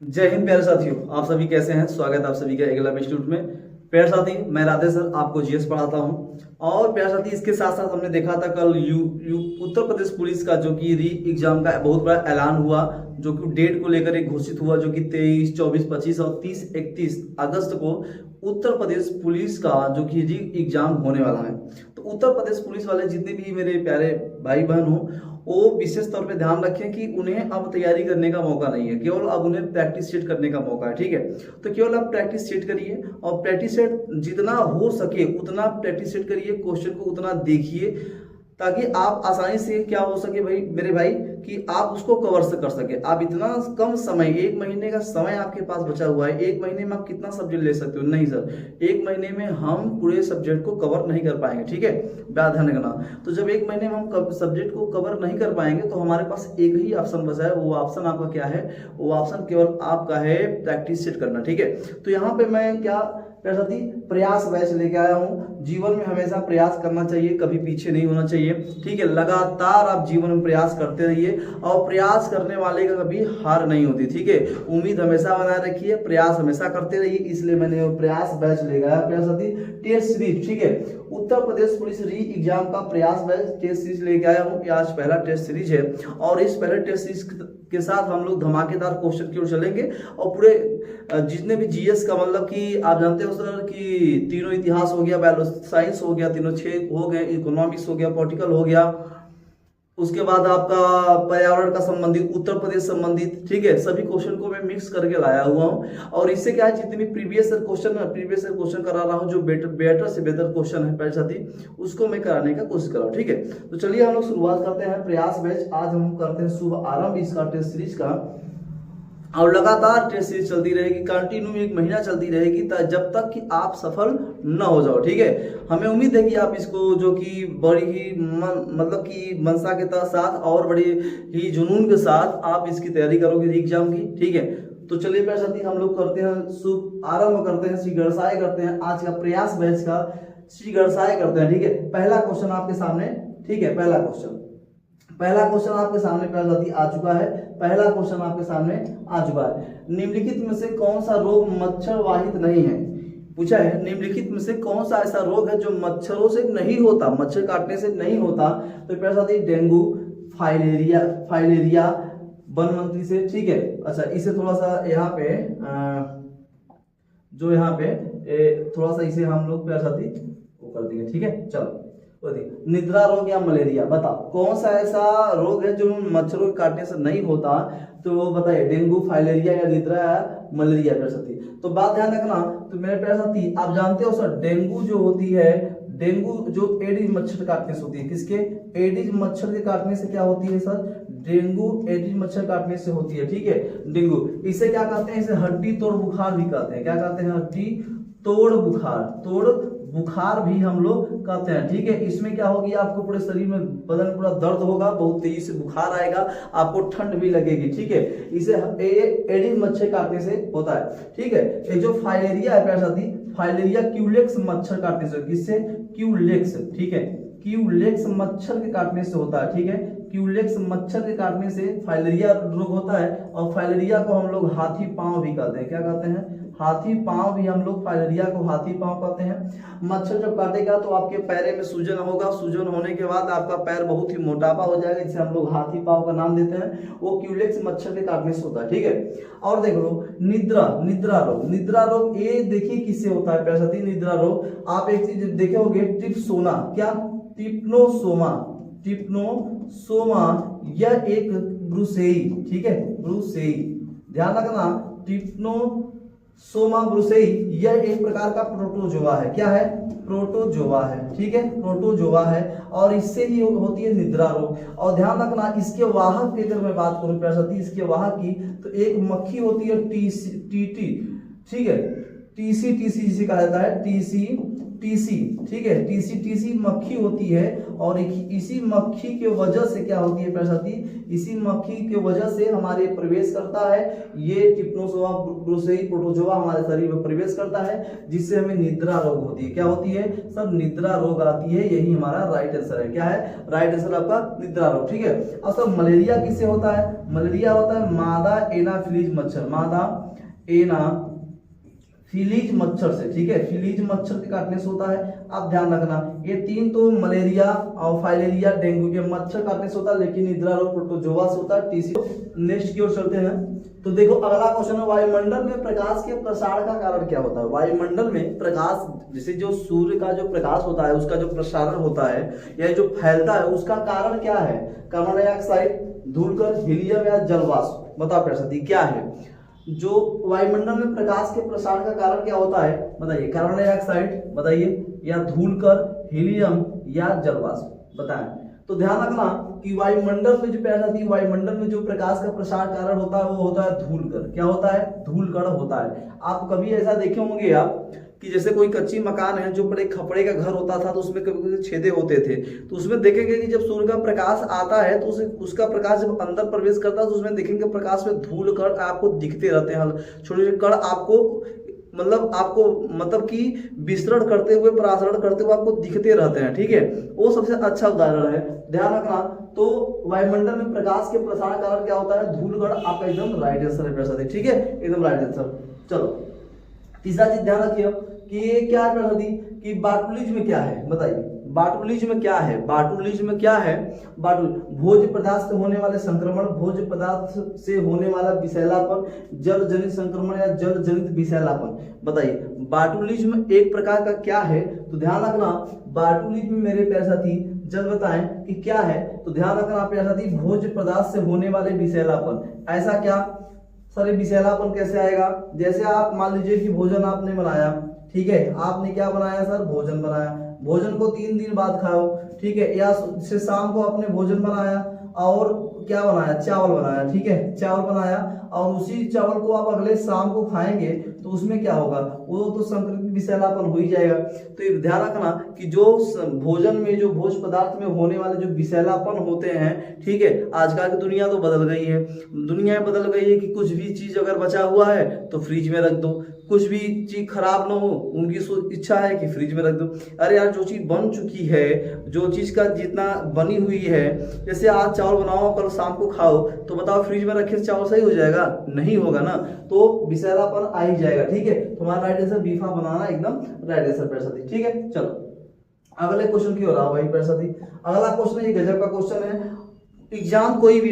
जय हिंद प्यारे साथियों, आप सभी कैसे हैं। स्वागत है आप सभी का एक लव इंस्टीट्यूट में। प्यारे साथी, मैं राधे सर आपको जीएस पढ़ाता हूं। और प्यारे साथी, इसके साथ साथ हमने देखा था कल उत्तर प्रदेश पुलिस का जो कि री एग्जाम का बहुत बड़ा ऐलान हुआ, जो कि डेट को लेकर एक घोषित हुआ, जो कि 23, 24, 25 और 30, 31 अगस्त को उत्तर प्रदेश पुलिस का जो कि री एग्जाम होने वाला है। तो उत्तर प्रदेश पुलिस वाले जितने भी मेरे प्यारे भाई बहन हो, वो विशेष तौर पे ध्यान रखें कि उन्हें अब तैयारी करने का मौका नहीं है, केवल अब उन्हें प्रैक्टिस सेट करने का मौका है। ठीक है, तो केवल आप प्रैक्टिस सेट करिए और प्रैक्टिस सेट जितना हो सके उतना प्रैक्टिस सेट करिए, क्वेश्चन को उतना देखिए, ताकि आप आसानी से क्या हो सके भाई मेरे भाई कि आप उसको कवर से कर सके। आप इतना कम समय, 1 महीने का समय आपके पास बचा हुआ है। 1 महीने में आप कितना सब्जेक्ट ले सकते हो? नहीं सर, 1 महीने में हम पूरे सब्जेक्ट को कवर नहीं कर पाएंगे। ठीक है, बात ध्यान रखना। तो जब 1 महीने में हम सब्जेक्ट को कवर नहीं कर पाएंगे, तो हमारे पास एक ही ऑप्शन बचा है। वो ऑप्शन आपका क्या है? वो ऑप्शन केवल आपका है प्रैक्टिस सेट करना। ठीक है, तो यहाँ पे मैं क्या साथी प्रयास बैच लेके आया हूँ। जीवन में हमेशा प्रयास करना चाहिए, कभी पीछे नहीं होना चाहिए। ठीक है, लगातार आप जीवन में प्रयास करते रहिए और प्रयास करने वाले का कभी हार नहीं होती। ठीक है, उम्मीद हमेशा बनाए रखिए, प्रयास हमेशा करते रहिए। इसलिए मैंने प्रयास बैच ले गया प्यारे साथी टेस्ट सीरीज। ठीक है, उत्तर प्रदेश पुलिस री एग्जाम का प्रयास बैच टेस्ट सीरीज लेके आया हूँ। आज पहला टेस्ट सीरीज है और इस पहले टेस्ट सीरीज के साथ हम लोग धमाकेदार क्वेश्चन की ओर चलेंगे। और पूरे जितने भी जीएस का मतलब कि आप जानते हो सर कि तीनों इतिहास हो गया, बायोलॉजी साइंस हो गया, तीनों 6 हो गए, इकोनॉमिक्स हो गया, पॉलिटिकल हो गया, उसके बाद आपका पर्यावरण का संबंधित, उत्तर प्रदेश संबंधित। ठीक है, सभी क्वेश्चन को मैं मिक्स करके लाया हुआ हूं। और इससे क्या है, जितने भी प्रीवियस क्वेश्चन करा रहा हूं, जो बेटर से बेहतर क्वेश्चन है पहले साथी, उसको मैं कराने का कोशिश कर रहा हूं। ठीक है, तो चलिए हम लोग शुरुआत करते हैं प्रयास बैच। आज हम करते हैं शुभ आरंभ इसका टेस्ट सीरीज का। और लगातार टेस्ट सीरीज चलती रहेगी, कंटिन्यू 1 महीना चलती रहेगी, जब तक कि आप सफल न हो जाओ। ठीक है, हमें उम्मीद है कि आप इसको जो कि बड़ी ही मतलब कि मंशा के साथ और बड़ी ही जुनून के साथ आप इसकी तैयारी करोगे एग्जाम की। ठीक है, तो चलिए प्यारे साथी हम लोग करते हैं शुभ आरंभ करते हैं, श्री गणसाय करते हैं आज का प्रयास बैच का, श्री गणसाय करते हैं। ठीक है, पहला क्वेश्चन आपके सामने। ठीक है, पहला क्वेश्चन आपके सामने प्यारे साथी आ चुका है। पहला क्वेश्चन आपके सामने आ चुका है। निम्नलिखित में से कौन सा रोग मच्छर वाहित नहीं है? पूछा है, निम्नलिखित में से कौन सा ऐसा रोग है जो मच्छरों से नहीं होता, मच्छर काटने से नहीं होता? तो प्यारे साथी डेंगू, फाइलेरिया वन मंत्री से। ठीक है, अच्छा इसे थोड़ा सा यहाँ पे जो यहाँ पे थोड़ा सा इसे हम लोग प्यारे साथी वो कर देंगे। ठीक है, चलो निद्रा रोग या मलेरिया, बताओ कौन सा ऐसा रोग है जो मच्छरों के काटने से नहीं होता? तो बताइए, डेंगू, फाइलेरिया या निद्रा या मलेरिया प्यारे साथी। तो बात ध्यान रखना, तो मेरे प्यारे साथी आप जानते हो सर, डेंगू जो होती है, डेंगू जो एडिस मच्छर काटने से होती है। किसके? एडिस मच्छर के काटने से क्या होती है सर? डेंगू एडिस मच्छर काटने से होती है। ठीक है, डेंगू, इसे क्या कहते हैं? इसे हड्डी तोड़ बुखार भी कहते हैं। क्या कहते हैं? हड्डी तोड़ बुखार भी हम लोग कहते हैं। ठीक है, इसमें क्या होगी, आपको पूरे शरीर में, बदन पूरा दर्द होगा, बहुत तेजी से बुखार आएगा, आपको ठंड भी लगेगी। ठीक है, इसे एडिस मच्छर काटने से होता है। ठीक है, ये जो फाइलेरिया है प्यारे साथी, फाइलेरिया क्यूलेक्स मच्छर काटने से, किससे? क्यूलेक्स। ठीक है, क्यूलेक्स मच्छर के काटने से होता है। ठीक है, क्यूलेक्स मच्छर के काटने से फाइलेरिया रोग होता है। और फाइलेरिया को हम लोग हाथी पांव भी कहते हैं। क्या कहते हैं? हाथी पांव भी हम लोग फाइलेरिया को हाथी पांव कहते हैं। मच्छर जब काटेगा तो आपके पैरे में सूजन होगा, सूजन होने के बाद आपका पैर बहुत ही मोटापा हो जाएगा, जिसे हम लोग हाथी पांव का नाम देते हैं। वो क्यूलेक्स मच्छर के काटने से होता है। ठीक है, और देख लो निद्रा रोग ये देखिए किससे होता है प्यारे साथी? निद्रा रोग आप एक चीज देखे होगे, ट्रिप्सोना, क्या? ट्रिप्नोसोमा, यह एक ब्रुसेई। ठीक है, ब्रुसेई, ध्यान रखना, ट्रिप्नोसोमा ब्रुसेई, यह एक प्रकार का प्रोटोजोआ है। क्या है? प्रोटोजोआ है। ठीक है, प्रोटोजोआ है, और इससे ही होती है निद्रा रोग। और ध्यान रखना, इसके वाहक की अगर मैं बात करूं प्यारे साथी, इसके वाहक की, तो एक मक्खी होती है टीटी। ठीक है, टीसी जिसे कहा जाता है, टीसी, ठीक है, टीसी मक्खी होती है और इसी मक्खी के वजह से क्या होती है प्यारे साथी, इसी मक्खी के वजह से हमारे प्रवेश करता है ये टिप्नोसोवा ब्रुसेई प्रोटोजोआ हमारे शरीर में प्रवेश करता है, जिससे हमें निद्रा रोग होती है। क्या होती है सब? निद्रा रोग आती है। यही हमारा राइट आंसर है। क्या है राइट आंसर आपका? निद्रा रोग। ठीक है। अब सर मलेरिया किससे होता है? मलेरिया होता है मादा एनाफिलीज मच्छर, मादा एनाफिलीज मच्छर से। ठीक है, फिलीज मच्छर के काटने से होता है। आप ध्यान रखना ये तीन तो मलेरिया और फाइलेरिया डेंगू के मच्छर काटने से होता है, लेकिन निद्रा रोग प्रोटोजोआ से होता है, टीसी। नेक्स्ट की ओर चलते हैं। तो देखो अगला क्वेश्चन है, वायुमंडल में प्रकाश के प्रसार का कारण क्या होता है? वायुमंडल में प्रकाश, जैसे जो सूर्य का जो प्रकाश होता है उसका जो प्रसारण होता है या जो फैलता है उसका कारण क्या है? कार्बन डाइऑक्साइड, धूलकण, हीलियम या जलवाष्प? बताओ प्यारे साथी क्या है जो वायुमंडल में प्रकाश के प्रसार का कारण क्या होता है? बताइए। कार्बन डाइऑक्साइड बताइए, या धूलकण, हीलियम या जलवाष्प? बताएं। तो ध्यान रखना कि वायुमंडल में जो प्यारे साथी वायुमंडल में जो प्रकाश का प्रसार कारण होता है वो होता है धूलकण। क्या होता है? धूलकण होता है। आप कभी ऐसा देखे होंगे आप कि जैसे कोई कच्ची मकान है जो पर एक खपड़े का घर होता था तो उसमें कभी कभी छेदे होते थे, तो उसमें देखेंगे कि जब सूर्य का प्रकाश आता है तो उसका प्रकाश जब अंदर प्रवेश करता है तो उसमें देखेंगे प्रकाश में धूल कण आपको दिखते रहते हैं। छोटे छोटे कण आपको मतलब कि विसरण करते हुए, परासरण करते हुए आपको दिखते रहते हैं। ठीक है, वो सबसे अच्छा उदाहरण है। ध्यान रखना। तो वायुमंडल में प्रकाश के प्रसार कारण क्या होता है? धूलकण। आपका एकदम राइट आंसर है। ठीक है, एकदम राइट आंसर। चलो तीसरा चीज ध्यान रखिए कि ये क्या है कि बाटुलिज्म में क्या है? बताइए बाटुलिज्म में क्या है? बाटुलिज्म में क्या है? भोज्य पदार्थ से होने वाले संक्रमण, भोज्य पदार्थ से होने वाला विषैलापन, जल जनित संक्रमण या जल जनित विषैलापन? बताइए बाटुलिज्म एक प्रकार का क्या है? तो ध्यान रखना बाटुलिज्म मेरे प्यारे साथी जल्द बताएं कि क्या है। तो ध्यान रखना प्यारे साथी भोज्य पदार्थ से होने वाले विषैलापन। ऐसा क्या सर? विषैलापन कैसे आएगा? जैसे आप मान लीजिए कि भोजन आपने बनाया, ठीक है, आपने क्या बनाया सर? भोजन बनाया। भोजन को 3 दिन बाद खाओ, ठीक है, या से शाम को आपने भोजन बनाया और क्या बनाया? चावल बनाया। ठीक है, चावल बनाया और उसी चावल को आप अगले शाम को खाएंगे तो उसमें क्या होगा? वो तो संक्रमित विषैलापन हो ही जाएगा। तो ये ध्यान रखना कि जो भोजन में, जो भोज्य पदार्थ में होने वाले जो विषैलापन होते हैं, ठीक है, आजकल की दुनिया तो बदल गई है। दुनिया बदल गई है कि कुछ भी चीज अगर बचा हुआ है तो फ्रिज में रख दो, कुछ भी चीज खराब ना हो उनकी इच्छा है कि फ्रिज में रख दो। अरे यार जो चीज बन चुकी है, जो चीज का जितना बनी हुई है, जैसे आज चावल बनाओ कल शाम को खाओ, तो बताओ फ्रिज में रखे चावल सही हो जाएगा? नहीं होगा ना, तो विषैलापन आ ही जाएगा। ठीक है, तुम्हारा राइट आंसर बीफा बनाना एकदम राइट आंसर प्यारे साथी। ठीक है, चलो अगले क्वेश्चन की हो रहा भाई प्यारे साथी। अगला क्वेश्चन ये गजब का क्वेश्चन है। एग्जाम कोई भी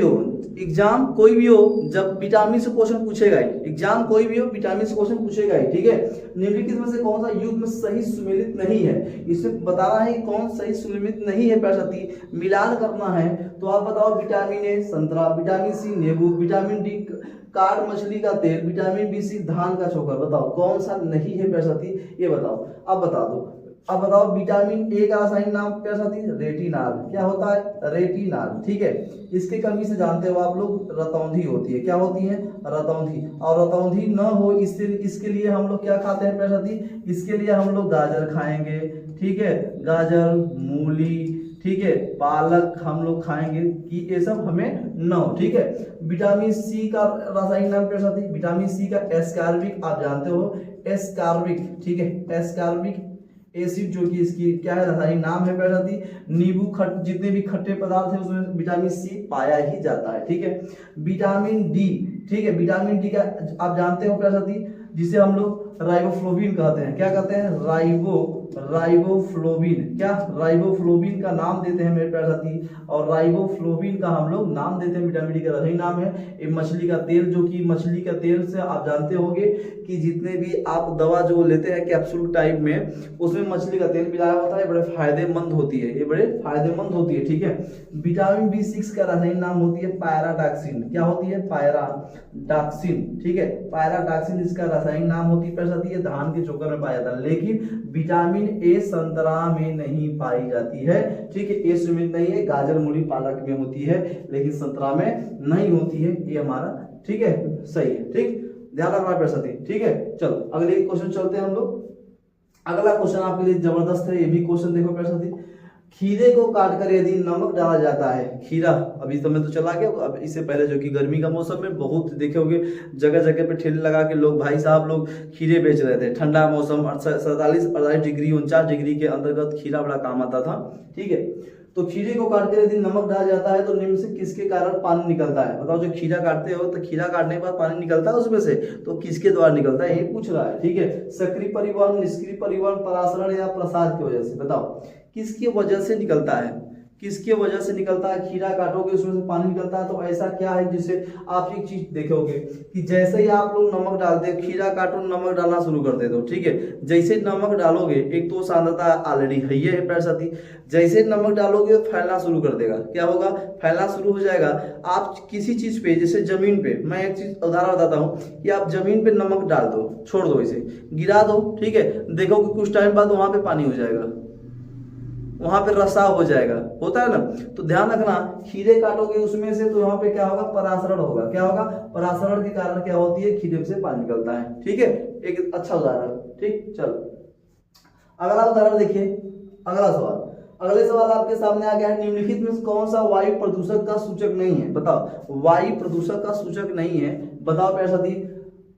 हो, जब विटामिन से क्वेश्चन पूछेगा ही, एग्जाम कोई भी हो विटामिन से क्वेश्चन पूछेगा ही। ठीक है, निम्नलिखित में से कौन सा युग्म सही सुमेलित नहीं है? इसमें बताना है कि कौन सही सुमेलित नहीं है प्यारे साथी, मिलान करना है। तो आप बताओ विटामिन ए संतरा, विटामिन सी नींबू, विटामिन डी काट मछली का तेल, विटामिन बी सी धान का चोकर। बताओ कौन सा नहीं है प्यारे साथी, ये बताओ। अब बता दो। अब बताओ विटामिन ए का रासायनिक नाम प्यारे साथी रेटिनाल। क्या होता है? रेटिनाल। ठीक है, इसके कमी से जानते हो आप लोग रतौंधी होती है। क्या होती है? रतौंधी। और रतौंधी न हो इसके लिए हम लोग क्या खाते हैं प्यारे साथी? इसके लिए हम लोग गाजर खाएंगे। ठीक है, गाजर, मूली, ठीक है, पालक हम लोग खाएंगे कि ये सब हमें न हो। ठीक है, विटामिन सी का रासायनिक नाम प्यारे साथी, विटामिन सी का एस्कॉर्बिक, आप जानते हो एस्कॉर्बिक। ठीक है, एस्कॉर्बिक एसिड जो कि इसकी क्या है रासायनिक नाम है प्यारे साथी। नींबू जितने भी खट्टे पदार्थ है उसमें विटामिन सी पाया ही जाता है। ठीक है, विटामिन डी, ठीक है, विटामिन डी का आप जानते हो प्यारे साथी जिसे हम लोग राइबोफ्लोविन कहते हैं। क्या कहते हैं? राइबोफ्लोविन। क्या? राइबोफ्लोविन का नाम देते हैं मेरे प्यारे साथी, और राइबोफ्लोविन का हम लोग नाम देते हैं विटामिन डी का रासायनिक नाम है। ये मछली का तेल, जो कि मछली का तेल से आप जानते होंगे कि जितने भी आप दवा जो लेते हैं कैप्सूल टाइप में, उसमें मछली का तेल मिलाया होता है, बड़े फायदेमंद होती है, ये बड़े फायदेमंद होती है। ठीक है, विटामिन B6 का रासायनिक नाम होती है पैराडॉक्सिन। क्या होती है? पैराडॉक्सिन। ठीक है, पैराडॉक्सिन इसका रासायनिक नाम होती है। ये धान के चोकर में पाया जाता है, लेकिन विटामिन ए संतरा में नहीं पाई जाती है। ठीक है, ए सुमित नहीं है, गाजर, मूली, पालक में होती है, लेकिन संतरा में नहीं होती है। ये हमारा ठीक है सही है। ठीक, ध्यान रखना प्यारे साथी। ठीक है, चलो अगले क्वेश्चन चलते हैं हम लोग। अगला क्वेश्चन आपके लिए जबरदस्त है, ये भी क्वेश्चन देखो प्यारे साथी। खीरे को काटकर यदि नमक डाला जाता है, खीरा अभी समय तो चला गया, अब इससे पहले जो कि गर्मी का मौसम में बहुत देखे होंगे जगह जगह पे ठेले लगा के लोग, भाई साहब लोग खीरे बेच रहे थे। ठंडा मौसम 47-48 डिग्री 49 डिग्री के अंतर्गत खीरा बड़ा काम आता था, ठीक है। तो खीरे को काटकर यदि नमक डाला जाता है तो निम्न से किसके कारण पानी निकलता है? बताओ, जो खीरा काटते हो तो खीरा काटने के बाद पानी निकलता है उसमें से, तो किसके द्वारा निकलता है, यही पूछ रहा है, ठीक है। सक्रिय परिवहन, निष्क्रिय परिवहन, परासरण या प्रसार की वजह से, बताओ किसकी वजह से निकलता है, किसके वजह से निकलता है? खीरा काटोगे उसमें से पानी निकलता है, तो ऐसा क्या है जिससे आप एक चीज देखोगे कि जैसे ही आप लोग नमक डालते हो, खीरा काटो नमक डालना शुरू कर देते हो, ठीक है। जैसे नमक डालोगे, एक तो सांद्रता ऑलरेडी है प्यारे साथी, जैसे नमक डालोगे फैलना शुरू कर देगा, क्या होगा, फैलना शुरू हो जाएगा। आप किसी चीज पे, जैसे जमीन पे, मैं एक चीज उदाहरण बताता हूँ कि आप जमीन पे नमक डाल दो, छोड़ दो, इसे गिरा दो, ठीक है, देखो कि कुछ टाइम बाद वहां पे पानी हो जाएगा, वहां पे रसाव हो जाएगा, होता है ना। तो ध्यान रखना, खीरे काटोगे उसमें से तो वहां पे क्या होगा, परासरण होगा, क्या होगा, परासरण के कारण क्या होती है, खीरे से पानी निकलता है, ठीक है। एक अच्छा उदाहरण, ठीक। चलो अगला उदाहरण देखिए, अगला सवाल, अगले सवाल आपके सामने आ गया है, निम्नलिखित में कौन सा वायु प्रदूषक का सूचक नहीं है? बताओ, वायु प्रदूषक का सूचक नहीं है, बताओ प्यारे साथी।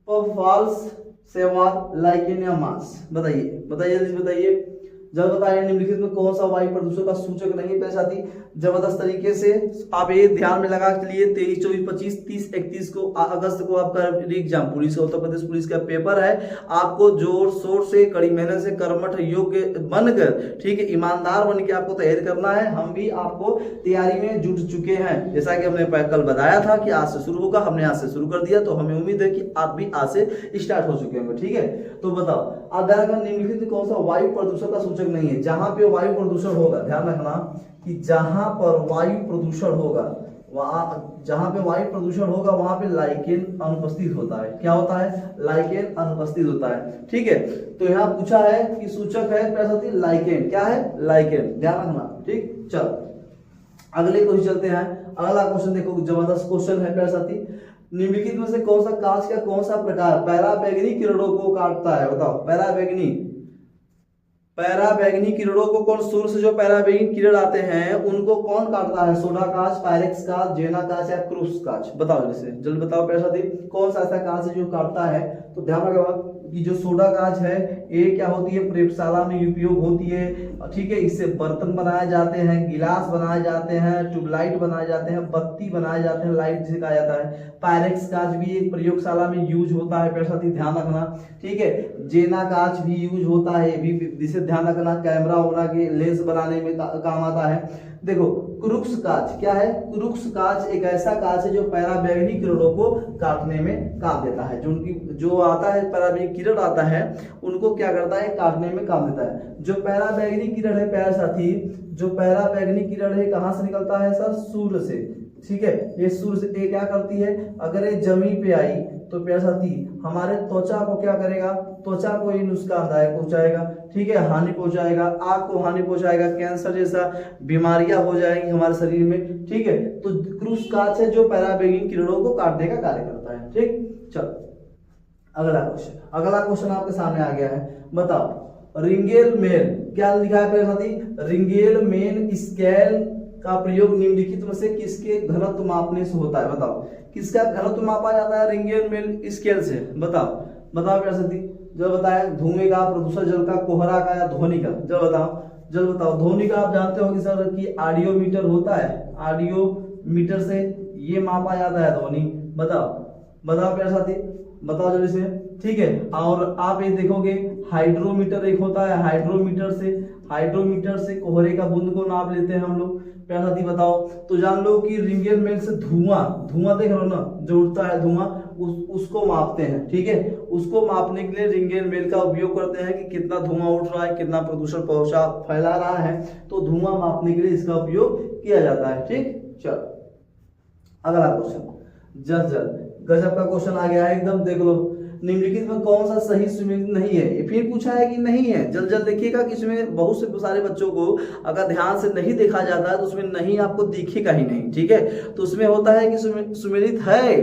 फॉल्स, सेवार, लाइकेन या मास, बताइए बताइए जल्दी बताइए। जब बताइए निम्नलिखित में कौन सा वायु प्रदूषण का सूचक नहीं है साथी, जबरदस्त तरीके से आप ये ध्यान में लगा के लिए 23, 24, 25, 30, 31 को अगस्त को आपका exam police, Uttar Pradesh police का पेपर है। आपको जोर शोर से, कड़ी मेहनत से, कर्मठ योग्य बनकर, ठीक है, ईमानदार बन के आपको तैयारी करना है। हम भी आपको तैयारी में जुट चुके हैं, जैसा कि हमने कल बताया था कि आज से शुरू होगा, हमने आज से शुरू कर दिया, तो हमें उम्मीद है कि आप भी आज से स्टार्ट हो चुके होंगे, ठीक है। तो बताओ निम्नलिखित में कौन सा वायु प्रदूषण का सूचक नहीं है? जहां पे वायु प्रदूषण होगा, ध्यान रखना कि जहां पर वायु प्रदूषण होगा, जहां पे वायु प्रदूषण होगा वहां पे लाइकेन अनुपस्थित होता है। क्या होता है? लाइकेन अनुपस्थित होता है, ठीक है। तो यहाँ पूछा है कि सूचक है लाइकेन, क्या है? लाइकेन, ध्यान रखना, ठीक। चलो अगले क्वेश्चन चलते हैं। अगला क्वेश्चन देखो, जबरदस्त क्वेश्चन है प्यारे साथी। निम्नलिखित में से कौन सा कांच का कौन सा प्रकार पराबैंगनी किरणों को काटता है? बताओ, पराबैंगनी किरणों को कौन, सूर्य से जो पराबैंगनी किरण आते हैं उनको कौन काटता है? सोडा कांच, पायरेक्स कांच, जेना कांच या क्रूस कांच? बताओ जल्दी बताओ प्यारे साथी, कौन सा ऐसा कांच है जो काटता है? तो ध्यान रखना कि जो सोडा कांच है ये क्या होती है, प्रयोगशाला में उपयोग होती है, ठीक है। इससे बर्तन बनाए जाते हैं, गिलास बनाए जाते हैं, ट्यूबलाइट बनाए जाते हैं, बत्ती बनाए जाते हैं, लाइट जिसे कहा जाता है। पायरेक्स कांच भी एक प्रयोगशाला में यूज होता है प्यारे साथी, ध्यान रखना, ठीक है। जेना कांच भी यूज होता है, भी जिसे ध्यान रखना, कैमरा होना के लेंस बनाने में काम आता है। देखो क्रूक्स कांच क्या है? क्रूक्स कांच एक ऐसा कांच है जो पराबैंगनी किरणों को काटने में काम देता है। जो उनकी जो आता है पराबैंगनी किरण आता है उनको क्या करता है? काटने में काम देता है। जो पराबैंगनी किरण है प्यारे साथी, जो पराबैंगनी किरण है कहाँ से निकलता है सर? सूर्य से, ठीक है। ये सूर्य से ये क्या करती है, अगर ये जमीन पे आई तो प्यारे साथी हमारे त्वचा को क्या करेगा? त्वचा को ये नुकसानदायक पहुंचाएगा, ठीक है, हानि पहुंचाएगा, आंख को हानि पहुंचाएगा, कैंसर जैसा बीमारियां हो जाएंगी हमारे शरीर में, ठीक है। तो क्रूस कांच है जो पराबैंगनी किरणों को काटने का कार्य करता है, ठीक। चलो अगला क्वेश्चन आपके सामने आ गया है। बताओ रिंगेल मेन, क्या लिखा है प्यारे साथी? रिंगेल मेन स्केल का प्रयोग निम्नलिखित में से किसके घनत्व मापने से होता है? बताओ किसका घनत्व मापा जाता है रिंगेल मेन स्केल से? बताओ प्यारे साथी। जब बताया धुएं का, प्रदूषण जल का, कोहरा का या ध्वनि का? जब बताओ ध्वनि का आप जानते हो कि सर कि ऑडियो मीटर होता है, ऑडियो मीटर से ये मापा जाता है ध्वनि। बताओ प्यारे साथी, बताओ जल्दी से, ठीक है। और आप ये देखोगे हाइड्रोमीटर एक होता है, हाइड्रोमीटर से कोहरे का बूंद को नाप लेते हैं हम लोग। प्यारे साथी बताओ, तो जान लो कि रिंगेल मेन से धुआं देख रहे हो ना, जो उठता है धुआं, उसको मापते हैं, ठीक है। उसको मापने के लिए रिंगेल मेन का उपयोग करते हैं कि कितना धुआं उठ रहा है, कितना प्रदूषण फैला रहा है, तो धुआं मापने के लिए इसका उपयोग किया जाता है, ठीक। चलो अगला क्वेश्चन, जल्द गजब का क्वेश्चन आ गया है एकदम, देख लो। निम्नलिखित में कौन सा सही सुमेलित नहीं है? ये फिर पूछा है कि नहीं है, जल्द देखिएगा कि इसमें बहुत से सारे बच्चों को अगर ध्यान से नहीं देखा जाता है तो उसमें नहीं आपको दिखेगा ही नहीं, ठीक है। तो उसमें होता है कि सुमेलित है,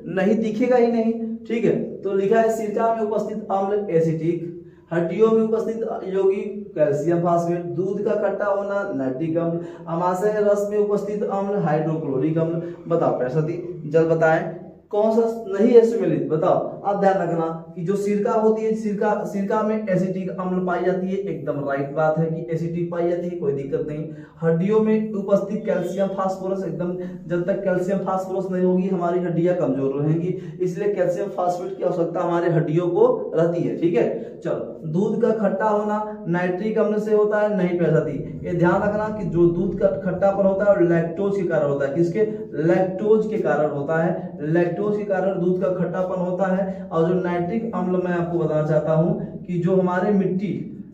नहीं दिखेगा ही नहीं, ठीक है। तो लिखा है सिरका में उपस्थित अम्ल एसिटिक, हड्डियों में उपस्थित यौगिक कैल्शियम फास्फेट, दूध का खट्टा होना नाइट्रिक अम्ल, अमाशय रस में उपस्थित अम्ल हाइड्रोक्लोरिक अम्ल। बताओ प्यारे साथी, जल्द बताएं कौन सा नहीं है सम्मिलित, बताओ। अब ध्यान रखना कि जो सिरका होती है, सिरका में एसिटिक अम्ल पाई जाती है, एकदम राइट बात है कि एसिटिक पाई जाती है, कोई दिक्कत नहीं। हड्डियों में उपस्थित कैल्शियम फास्फोरस, एकदम जब तक कैल्शियम फास्फोरस नहीं होगी हमारी हड्डियां कमजोर रहेंगी, इसलिए कैल्शियम फास्फेट की आवश्यकता हमारे हड्डियों को रहती है, ठीक है। चलो, दूध का खट्टा होना नाइट्रिक अम्ल से होता है, नहीं प्यारे साथी, ये ध्यान रखना कि जो दूध का खट्टापन होता है और लैक्टोज के कारण होता है, किसके, लैक्टोज के कारण होता है, लैक्टोज के कारण दूध का खट्टापन होता है। और जो नाइट्रिक अम्ल मैं आपको बताना चाहता हूं कि जो हमारे मिट्टी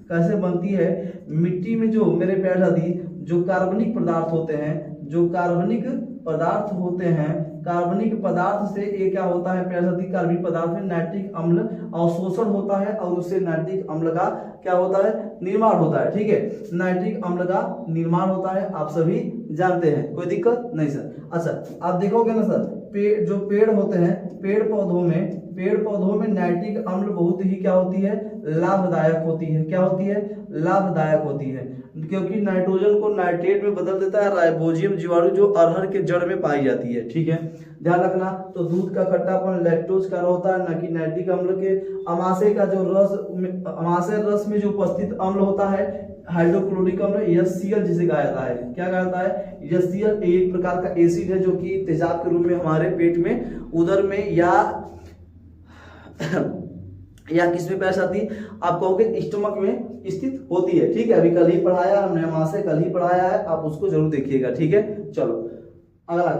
कैसे बनती है, मिट्टी में जो मेरे प्यारे साथी जो कार्बनिक पदार्थ होते हैं, जो कार्बनिक पदार्थ होते हैं, कार्बनिक पदार्थ से ये क्या होता है प्यारे साथी, कार्बनिक पदार्थ में नाइट्रिक अम्ल अवशोषण होता है और उससे नाइट्रिक अम्ल का क्या होता है, निर्माण होता है, ठीक है। नाइट्रिक अम्ल का निर्माण होता है, आप सभी जानते हैं, कोई दिक्कत नहीं सर। अच्छा, आप देखोगे ना सर, जो पेड़ होते हैं, पेड़ पौधों में नाइट्रिक अम्ल बहुत ही क्या होती है, लाभदायक होती है, क्या होती है, लाभदायक होती है, क्योंकि नाइट्रोजन को नाइट्रेट में बदल देता है राइबोजियम जीवाणु जो अरहर के जड़ में पाई जाती है, ठीक है, ध्यान रखना। तो दूध का खट्टापन लैक्टोज का होता है, न कि नाइट्रिक अम्ल के। अमाशय का जो अमाशय रस में जो उपस्थित अम्ल होता है हाइड्रोक्लोरिक अम्ल, HCl जिसे कहा जाता है, क्या कहा जाता है, HCl एक प्रकार का एसिड है जो कि तेजाब के रूप में हमारे पेट में, उदर में या किसमें प्यारे साथी आप कहोगे स्टमक में स्थित होती है, ठीक है। अभी कल ही पढ़ाया हमने, अमाशय कल ही पढ़ाया है, आप उसको जरूर देखिएगा, ठीक है। चलो, अगला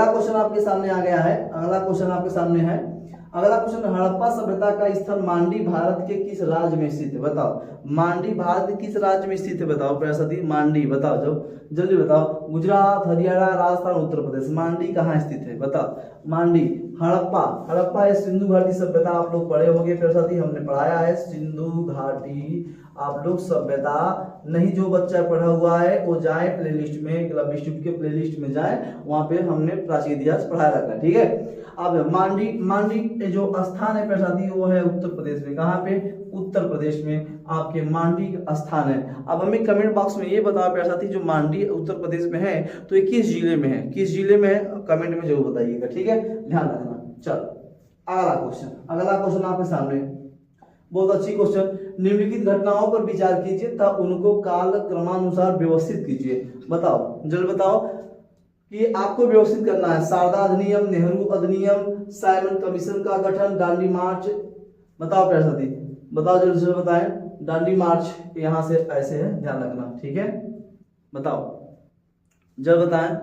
क्वेश्चन आपके सामने आ गया है, अगला क्वेश्चन आपके सामने है। अगला क्वेश्चन, हड़प्पा सभ्यता का स्थल मांडी भारत के किस राज्य में स्थित है, बताओ। मांडी भारत के किस राज्य में स्थित है, बताओ प्यारे साथी, मांडी बताओ, जो जल्दी बताओ। गुजरात, हरियाणा, राजस्थान, उत्तर प्रदेश, मांडी कहाँ स्थित है, बताओ। मांडी, हड़प्पा है सिंधु घाटी सभ्यता, आप लोग पढ़े होंगे प्यारे साथी, हमने पढ़ाया है सिंधु घाटी आप लोग सभ्यता। नहीं जो बच्चा पढ़ा हुआ है वो जाए प्लेलिस्ट में, क्लब इंस्टीट्यूट के प्लेलिस्ट में जाए, वहां पे हमने प्राचीन इतिहास पढ़ाया रखा, ठीक है। अब मांडी जो स्थान है प्यारे साथी वो है उत्तर प्रदेश में, कहाँ पे, उत्तर प्रदेश में आपके मांडी स्थान है। अब हमें कमेंट बॉक्स में ये बताओ प्यारे साथी, जो मांडी उत्तर प्रदेश में है तो ये किस जिले में है, किस जिले में है, कमेंट में जरूर बताइएगा, ठीक है, ध्यान रखना। चलो, अगला क्वेश्चन आपके सामने, बहुत अच्छी क्वेश्चन। निम्नलिखित घटनाओं पर विचार कीजिए तथा उनको काल क्रमानुसार व्यवस्थित कीजिए, बताओ, जल्द बताओ कि आपको व्यवस्थित करना है। शारदा अधिनियम, नेहरू अधिनियम, साइमन कमीशन का गठन, दांडी मार्च, बताओ प्यारे साथी, बताओ जल्द से बताएं। दांडी मार्च यहां से ऐसे है, ध्यान रखना, ठीक है, बताओ जल्द बताएं।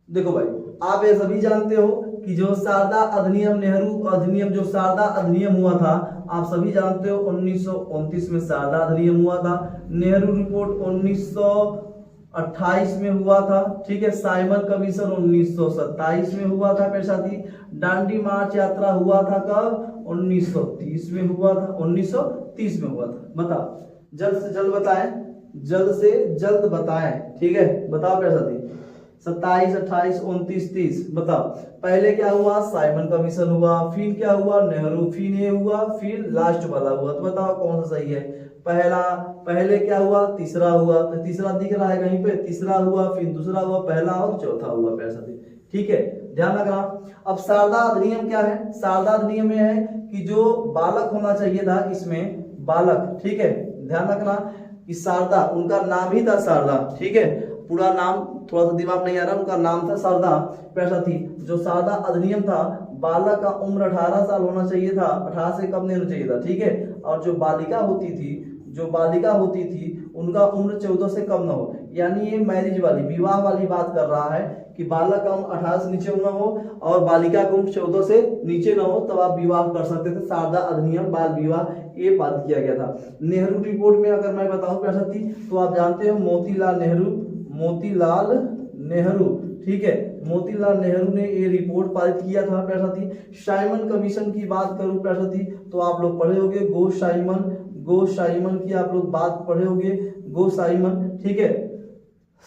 देखो भाई, आप ये सभी जानते हो कि जो शारदा अधिनियम, नेहरू अधिनियम, जो शारदा अधिनियम हुआ था, आप सभी जानते हो 1929 में शारदा अधिनियम हुआ था। नेहरू रिपोर्ट 1928 में हुआ था, ठीक है। साइमन कमीशन 1927 में हुआ था प्यारे साथी। दांडी मार्च यात्रा हुआ था कब, 1930 में हुआ था, 1930 में हुआ था, बताओ, जल्द से जल्द बताएं, जल्द से जल्द बताएं, ठीक है, बताओ प्यारे साथी। 27, 28, 29, 30, बताओ। पहले क्या हुआ, साइमन कमीशन हुआ, फिर क्या हुआ, नेहरू, फिर ये हुआ, फिर लास्ट वाला हुआ, तो बताओ कौन सा सही है। पहले क्या हुआ, तीसरा हुआ, तो तीसरा दिख रहा है कहीं पे, तीसरा हुआ, फिर दूसरा हुआ, पहला और चौथा हुआ प्यारे साथी, ठीक है, ध्यान रखना। अब शारदा अधिनियम क्या है, शारदा अधिनियम में है कि जो बालक होना चाहिए था, इसमें बालक, ठीक है, ध्यान रखना कि शारदा, उनका नाम ही था शारदा, ठीक है, पूरा नाम थोड़ा सा दिमाग नहीं आ रहा, उनका नाम था शारदा प्यारे साथी। जो शारदा अधिनियम था, बालक का उम्र 18 साल होना चाहिए था, 18 से कम नहीं होना चाहिए था, ठीक है। और जो बालिका होती थी उनका उम्र 14 से कम ना हो, यानी ये मैरिज वाली, विवाह वाली बात कर रहा है कि बालक का उम्र 18 से नीचे ना हो और बालिका का उम्र 14 से नीचे ना हो, तब आप विवाह कर सकते थे। शारदा अधिनियम, बाल विवाह, ये पारित किया गया था। नेहरू रिपोर्ट में अगर मैं बताऊं प्यारे साथी, तो आप जानते हो मोतीलाल नेहरू, ठीक है, मोतीलाल नेहरू ने ये रिपोर्ट पारित किया था प्यारे साथी। साइमन कमीशन की बात करूं प्यारे साथी, तो आप लोग पढ़े होंगे गो साइमन की आप लोग बात पढ़े होंगे, गो साइमन, ठीक है।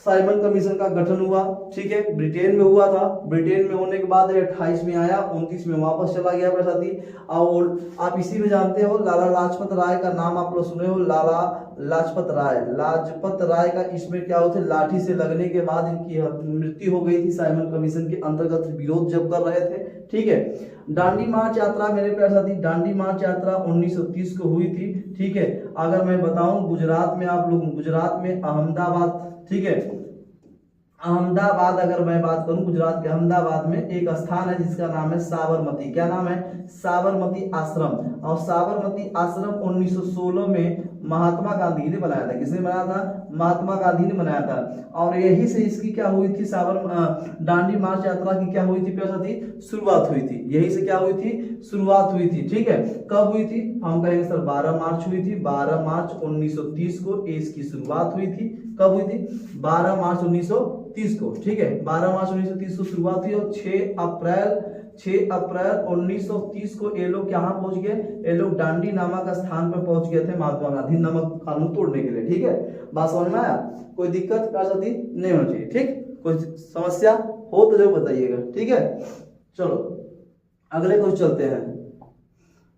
साइमन कमीशन का गठन हुआ, ठीक है, ब्रिटेन में हुआ था। ब्रिटेन में होने के बाद 28 में आया, 29 में वापस चला गया मेरे साथी। और आप इसी में जानते हो लाला लाजपत राय का नाम आप लोग सुने हो, लाला लाजपत राय। लाजपत राय का इसमें क्या होते, लाठी से लगने के बाद इनकी मृत्यु हो गई थी साइमन कमीशन के अंतर्गत विरोध जब कर रहे थे, ठीक है। दांडी मार्च यात्रा मेरे प्यारे साथी, दांडी मार्च यात्रा 1930 को हुई थी, ठीक है। अगर मैं बताऊं गुजरात में, आप लोग गुजरात में अहमदाबाद, ठीक है, अहमदाबाद अगर मैं बात करूं, गुजरात के अहमदाबाद में एक स्थान है जिसका नाम है साबरमती। क्या नाम है? साबरमती आश्रम। और साबरमती आश्रम 1916 में महात्मा गांधी ने बनाया था। किसने बनाया था? महात्मा गांधी ने बनाया था। और यही से इसकी क्या हुई थी, दांडी मार्च यात्रा की क्या हुई थी प्यारे साथी? शुरुआत हुई थी। यही से क्या हुई थी? शुरुआत हुई थी, ठीक है। कब हुई थी? हम कहेंगे सर 12 मार्च हुई थी। 12 मार्च 1930 को इसकी शुरुआत हुई थी। कब हुई थी? 12 मार्च 1930 को, ठीक है। 12 मार्च 1930 को शुरुआत हुई और 6 अप्रैल 1930 को ये लोग यहाँ पहुंच गए, ये लोग दांडी नामक स्थान पर पहुंच गए थे महात्मा गांधी नामक कानून तोड़ने के लिए, ठीक है। बात समझ में आया? कोई दिक्कत कर सकती नहीं होनी चाहिए, ठीक। कोई समस्या हो तो जरूर बताइएगा, ठीक है। चलो अगले क्वेश्चन चलते हैं,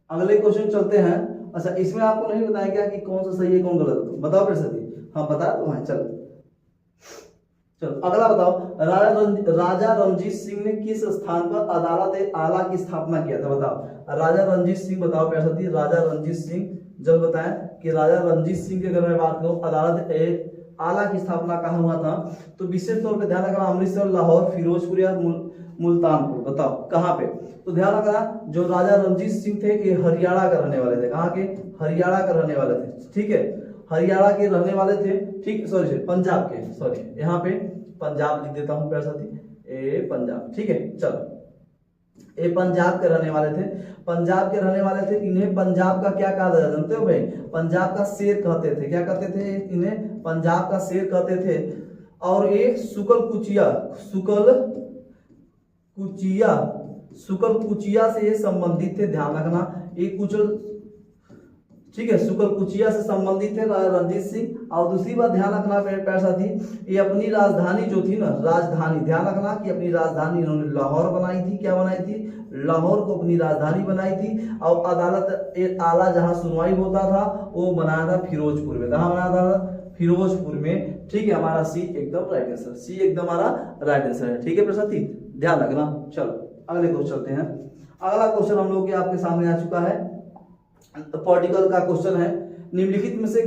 अगले क्वेश्चन चलते हैं। अच्छा, इसमें आपको नहीं बताया क्या कि कौन सा सही है कौन गलत? बताओ प्यारे साथी। हाँ बता तो है। चलो अगला बताओ, राजा रणजीत सिंह ने किस स्थान पर अदालत आला की स्थापना किया था? बताओ राजा रणजीत सिंह, बताओ प्यारे साथी। राजा रणजीत सिंह, जब बताएं कि राजा रणजीत सिंह की अगर मैं बात करूं अदालत आला की स्थापना कहाँ हुआ था, तो विशेष तौर पे ध्यान रखना अमृतसर, लाहौर, फिरोजपुर या मुल्तानपुर। बताओ कहाँ पे? तो ध्यान रखना जो राजा रणजीत सिंह थे ये हरियाणा का रहने वाले थे। कहाँ के? हरियाणा का रहने वाले थे, ठीक है। हरियाणा के रहने वाले थे, ठीक, सॉरी पंजाब के, सॉरी यहाँ पे पंजाब लिख देता हूँ प्यारे साथी, ए पंजाब, ठीक है। चलो ये पंजाब के रहने वाले थे, पंजाब के रहने वाले थे। इन्हें पंजाब का क्या कहा जाता जानते हो भाई? पंजाब का शेर कहते थे। क्या कहते थे? इन्हें पंजाब का शेर कहते थे। और ये सुकल कुचिया से ये संबंधित थे। ध्यान रखना ये कुचल, ठीक है, सुकल कुचिया से संबंधित थे रणजीत सिंह। और दूसरी बात ध्यान रखना प्यारे साथी, ये अपनी राजधानी जो थी ना, राजधानी, ध्यान रखना कि अपनी राजधानी इन्होंने लाहौर बनाई थी। क्या बनाई थी? लाहौर को अपनी राजधानी बनाई थी। और अदालत आला जहां सुनवाई होता था वो बनाया था फिरोजपुर में। कहाँ बनाया था? फिरोजपुर में, ठीक है। हमारा सी एकदम राइट आंसर, सी एकदम हमारा राइट आंसर है, ठीक है प्यारे साथी, ध्यान रखना। चलो अगले क्वेश्चन चलते हैं। अगला क्वेश्चन हम लोग के आपके सामने आ चुका है, पॉलिटिकल का क्वेश्चन है। निम्नलिखित में से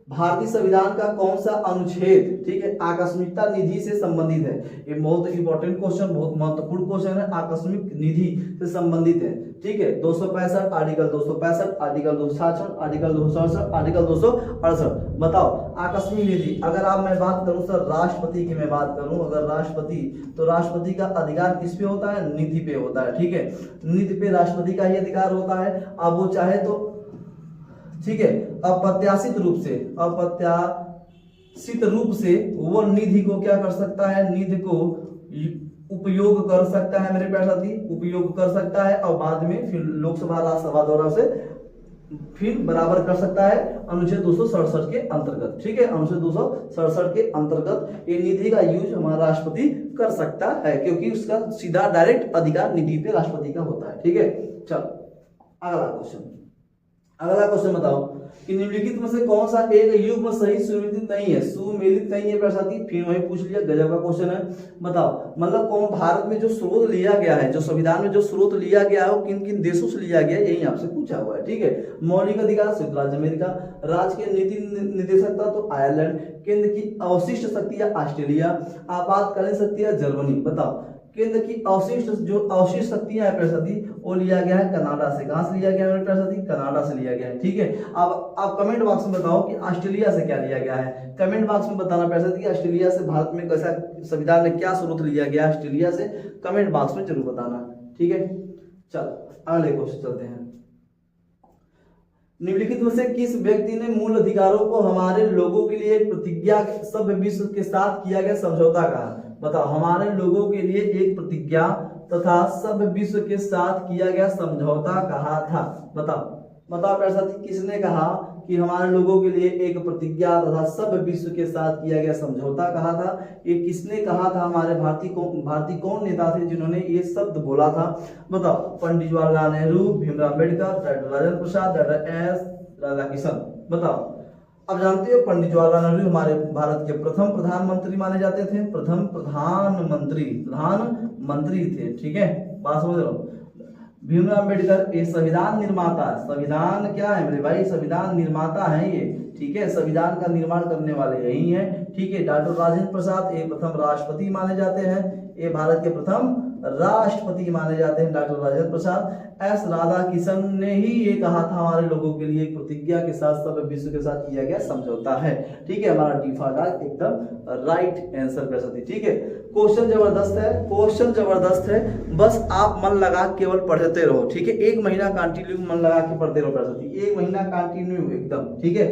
भारतीय संविधान का कौन सा अनुच्छेद, ठीक है, आकस्मिकता निधि से संबंधित है? ये बहुत इंपॉर्टेंट क्वेश्चन, बहुत महत्वपूर्ण क्वेश्चन है। आकस्मिक निधि से संबंधित है, ठीक है। 265, आर्टिकल 265, आर्टिकल 266, आर्टिकल 267, आर्टिकल 268। बताओ आकस्मिक निधि, अगर आप मैं बात करूं सर राष्ट्रपति की मैं बात करूं, अगर राष्ट्रपति, तो राष्ट्रपति का अधिकार किस पे होता है? निधि पे होता है, ठीक है। निधि पे राष्ट्रपति का ही अधिकार होता है। अब वो चाहे तो, ठीक है, अप्रत्याशित रूप से वो निधि को क्या कर सकता है? निधि को उपयोग कर सकता है मेरे प्यारे साथी, उपयोग कर सकता है। और बाद में फिर लोकसभा राज्यसभा द्वारा से फिर बराबर कर सकता है अनुच्छेद 267 के अंतर्गत, ठीक है। अनुच्छेद 267 के अंतर्गत ये निधि का यूज हमारा राष्ट्रपति कर सकता है, क्योंकि उसका सीधा डायरेक्ट अधिकार निधि पे राष्ट्रपति का होता है, ठीक है। चलो अगला क्वेश्चन बताओ कि निम्नलिखित में से कौन सा एक युग्म सही सुमेलित नहीं है? सुमेलित नहीं है प्यारे साथी, फिर वही पूछ लिया, गजब का क्वेश्चन है। बताओ मतलब कौन भारत में जो स्रोत लिया गया है, जो संविधान में जो स्रोत लिया गया है वो किन किन देशों से लिया गया है, यही आपसे पूछा हुआ है, ठीक है। मौलिक अधिकार संयुक्त राज्य अमेरिका, राज्य के नीति निदेशकता तो आयरलैंड, केंद्र की अवशिष्ट शक्ति या ऑस्ट्रेलिया, आपातकालीन शक्ति या जर्मनी। बताओ केंद्र की अवशिष्ट शक्तियां है प्यारे साथी वो लिया गया है कनाडा से। कहां से लिया गया है प्यारे साथी? कनाडा से लिया गया है, ठीक है। अब आप कमेंट बॉक्स में बताओ कि ऑस्ट्रेलिया से क्या लिया गया है। कमेंट बॉक्स में बताना प्यारे साथी ऑस्ट्रेलिया से भारत में कैसा संविधान में क्या स्रोत लिया गया है ऑस्ट्रेलिया से, कमेंट बॉक्स में जरूर बताना, ठीक है। चलो अगले क्वेश्चन चलते हैं। निम्नलिखित में से किस व्यक्ति ने मूल अधिकारों को हमारे लोगों के लिए एक प्रतिज्ञा सभ्य विश्व के साथ किया गया समझौता कहा? बताओ हमारे लोगों के लिए एक प्रतिज्ञा तथा सभ्य विश्व के साथ किया गया समझौता कहा था? बताओ प्यारे साथी किसने कहा कि हमारे लोगों के लिए एक प्रतिज्ञा तथा सब विश्व के साथ किया गया समझौता कहा था। ये किसने कहा था? हमारे भारतीय कौन नेता थे जिन्होंने ये शब्द बोला था? बताओ। Pandit Jawaharlal Nehru, Bhimrao Ambedkar, doctor Rajendra Prasad, doctor S Radhakrishnan. बताओ। अब जानते हो पंडित जवाहरलाल नेहरू हमारे भारत के प्रथम प्रधानमंत्री माने जाते थे। प्रथम प्रधानमंत्री थे, ठीक है, बात समझ लो। भीमराव अम्बेडकर ये संविधान निर्माता, संविधान क्या है मेरे भाई? संविधान निर्माता है ये, ठीक है, संविधान का निर्माण करने वाले यही है, ठीक है। डॉक्टर राजेंद्र प्रसाद ये प्रथम राष्ट्रपति माने जाते हैं, ये भारत के प्रथम राष्ट्रपति माने जाते हैं डॉक्टर राजेंद्र प्रसाद। एस राधाकृष्णन ने ही ये कहा था हमारे लोगों के लिए एक प्रतिज्ञा के साथ सब विश्व के साथ किया गया समझौता है, ठीक है। हमारा डिफॉल्ट एकदम राइट आंसर कर सकती, ठीक है। क्वेश्चन जबरदस्त है, क्वेश्चन जबरदस्त है, बस आप मन लगा केवल पढ़ते रहो, ठीक है। एक महीना कंटिन्यू मन लगा के पढ़ते रहो प्रस्तुति, एक महीना कंटिन्यू एकदम, ठीक है।